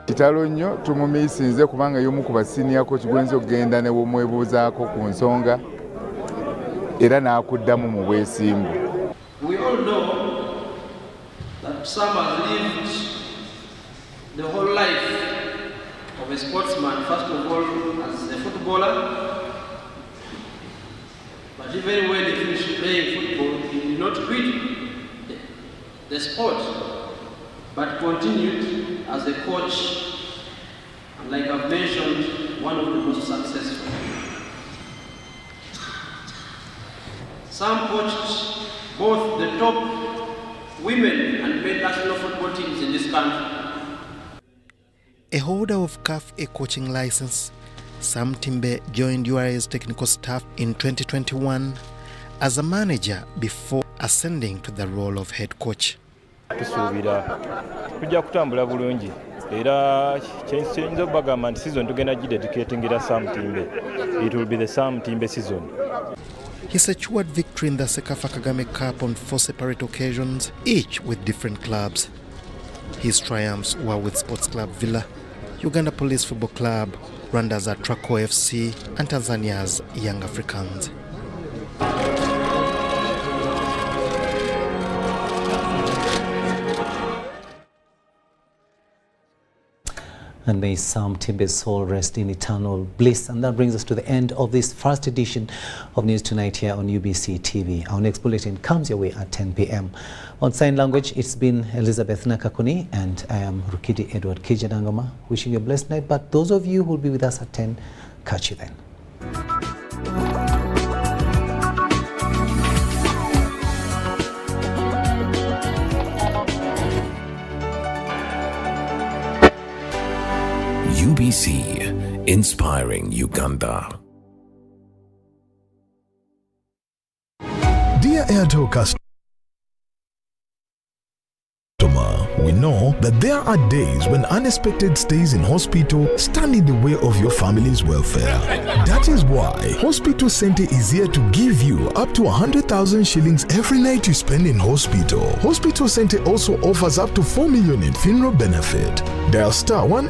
Kitalo nnyo tumumiisinze kubanga y'omu ku basiniya coach gwenzo okugenda ne bw'omwebuuzaako ku nsonga era n'akuddamu mu bwesimbu. We all know that Sam has lived the whole life of a sportsman, first of all as a footballer, but even when he finished playing football, he did not quit the sport, but continued as a coach, and like I've mentioned, one of the most successful. Sam coached both the top women and men national football teams in this country. A holder of CAF A coaching license, Sam Timbe joined URA's technical staff in 2021 as a manager before ascending to the role of head coach. Tusuubira tujja kutambula bulungi era kyensinza bagamba nti season tugenda gidedicatingira Sam Timbe. It will be the Sam Timbe season. He secured victory in the Sekafa Kagame Cup on 4 separate occasions, each with different clubs. His triumphs were with Sports Club Villa, Uganda Police Football Club, Rwanda's Atraco FC, and Tanzania's Young Africans. And may Sam Timbe's soul rest in eternal bliss. And that brings us to the end of this first edition of News Tonight here on UBC TV. Our next bulletin comes your way at 10 p.m. On sign language, it's been Elizabeth Nakakuni, and I am Rukidi Edward Kijadangama, wishing you a blessed night. But those of you who will be with us at 10, catch you then. UBC, inspiring Uganda. Dear Airtel customer, we know that there are days when unexpected stays in hospital stand in the way of your family's welfare. That is why Hospital Center is here to give you up to 100,000 shillings every night you spend in hospital. Hospital Center also offers up to 4 million in funeral benefit. Dial *1